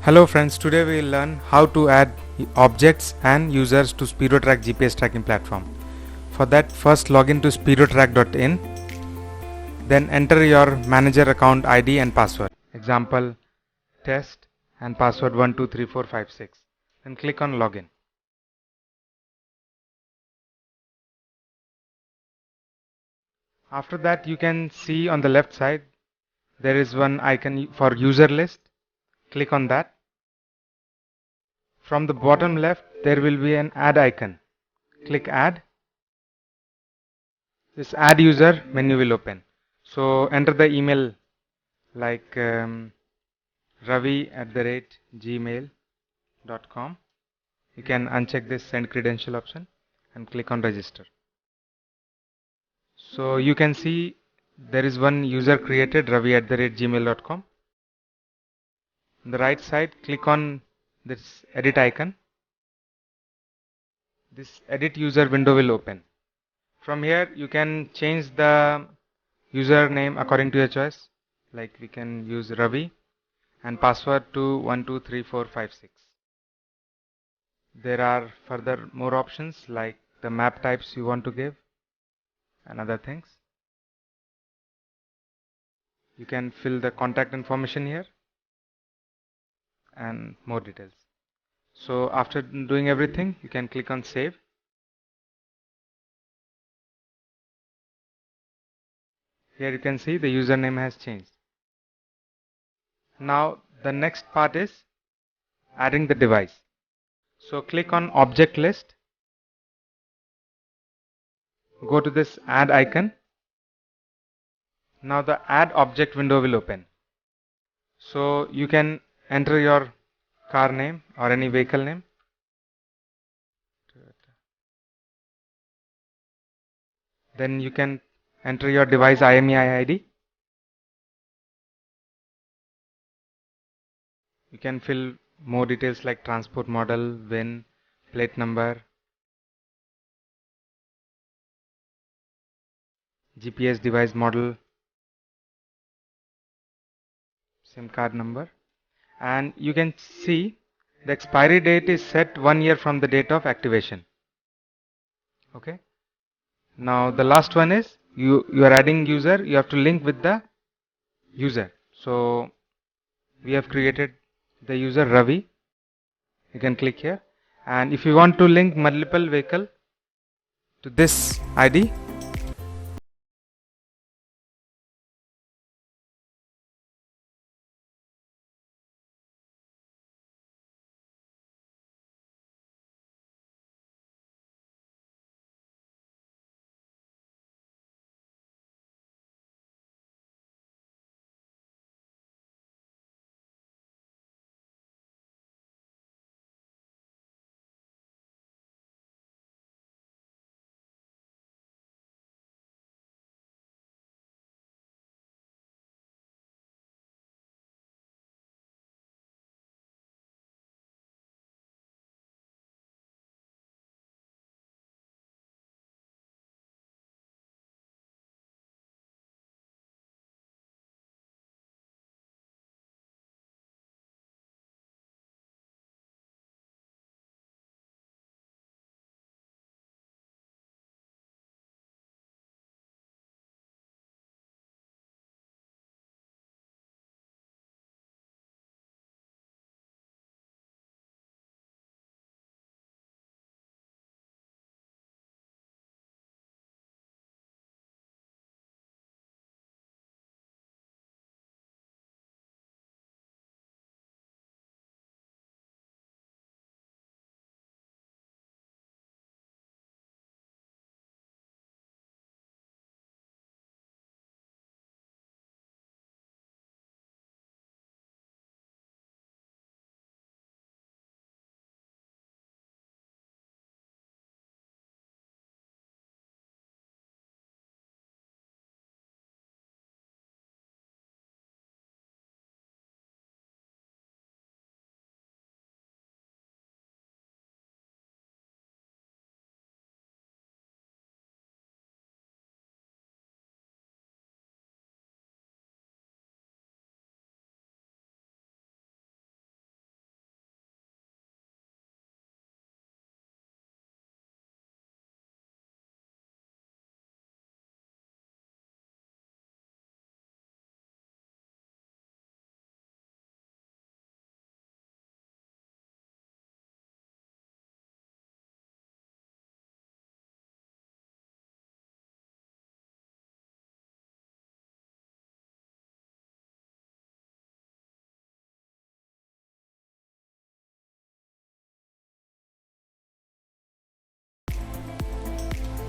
Hello friends, today we will learn how to add objects and users to Speedotrack GPS tracking platform. For that, first log in to speedotrack.in, then enter your manager account ID and password. Example, test and password 123456. Then click on login. After that, you can see on the left side there is one icon for user list. Click on that. From the bottom left there will be an add icon. Click add. This add user menu will open. So enter the email like ravi@gmail.com. You can uncheck this send credential option and click on register. So you can see there is one user created, ravi@gmail.com. On the right side, click on this edit icon. This edit user window will open. From here you can change the username according to your choice. Like we can use Ravi and password to 123456. There are further more options like the map types you want to give and other things. You can fill the contact information here and more details. So after doing everything, you can click on save. Here you can see the username has changed. Now the next part is adding the device. So click on object list. Go to this add icon. Now the add object window will open. So you can enter your car name or any vehicle name. Then you can enter your device IMEI ID. You can fill more details like transport model, VIN, plate number, GPS device model, SIM card number, and you can see the expiry date is set 1 year from the date of activation. Okay. Now the last one is you are adding user. You have to link with the user. So we have created the user Ravi. You can click here, and if you want to link multiple vehicle to this ID,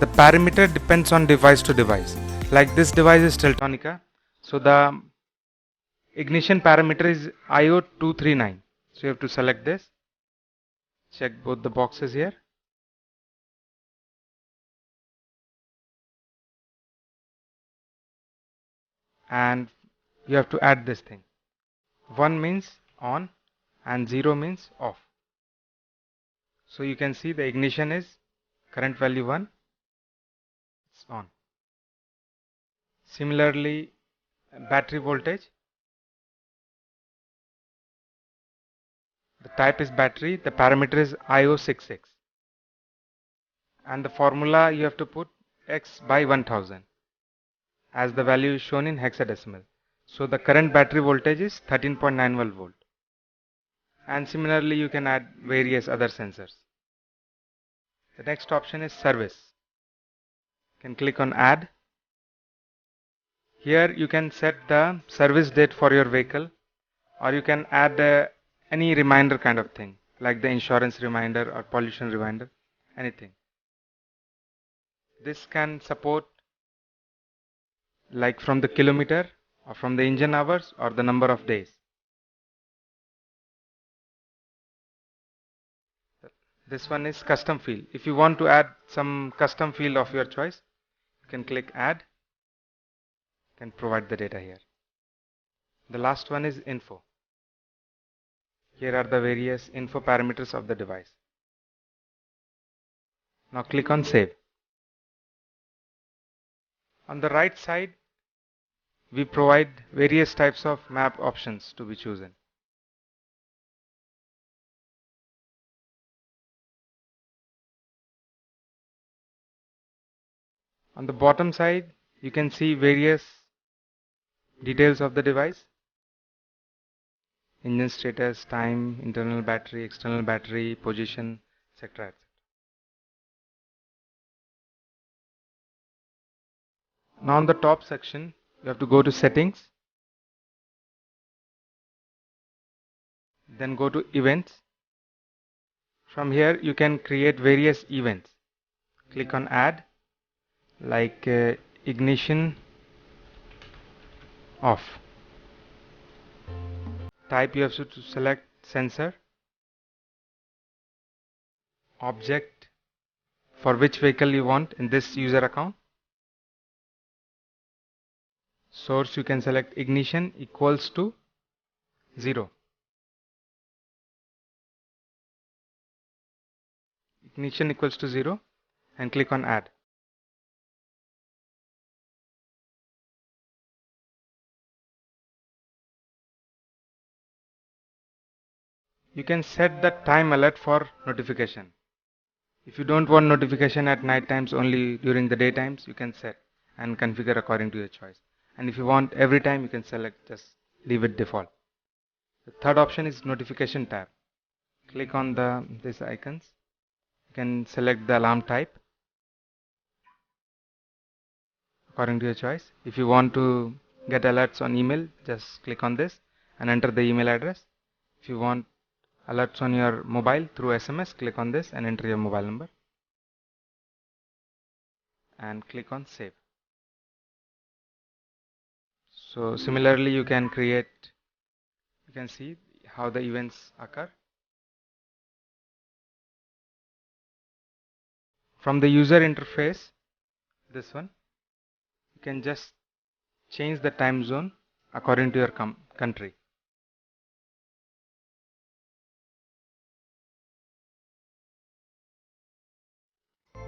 the parameter depends on device to device. Like this device is Teltonica, so the ignition parameter is IO239. So you have to select this, check both the boxes here, and you have to add this thing. 1 means on and 0 means off. So you can see the ignition is current value 1, it's on. Similarly, battery voltage, the type is battery, the parameter is IO66, and the formula you have to put x by 1000 as the value is shown in hexadecimal. So the current battery voltage is 13.91 volt. And similarly you can add various other sensors. The next option is service. You can click on add. Here you can set the service date for your vehicle, or you can add any reminder kind of thing, like the insurance reminder or pollution reminder, anything. This can support like from the kilometer or from the engine hours or the number of days. This one is custom field. If you want to add some custom field of your choice, you can click add, can provide the data here. The last one is info. Here are the various info parameters of the device. Now click on save. On the right side, we provide various types of map options to be chosen. On the bottom side, you can see various details of the device. Engine status, time, internal battery, external battery, position, etc. Now on the top section, you have to go to settings, then go to events. From here you can create various events. Click on add, like ignition off. Type you have to select sensor, object for which vehicle you want in this user account. Source you can select ignition equals to 0. Ignition equals to 0 and click on add. You can set the time alert for notification. If you don't want notification at night times, only during the day times, you can set and configure according to your choice. And if you want every time, you can select, just leave it default. The third option is notification tab. Click on these icons. You can select the alarm type according to your choice. If you want to get alerts on email, just click on this and enter the email address. If you want alerts on your mobile through SMS, click on this and enter your mobile number and click on save. So similarly you can see how the events occur. From the user interface, this one, you can just change the time zone according to your country.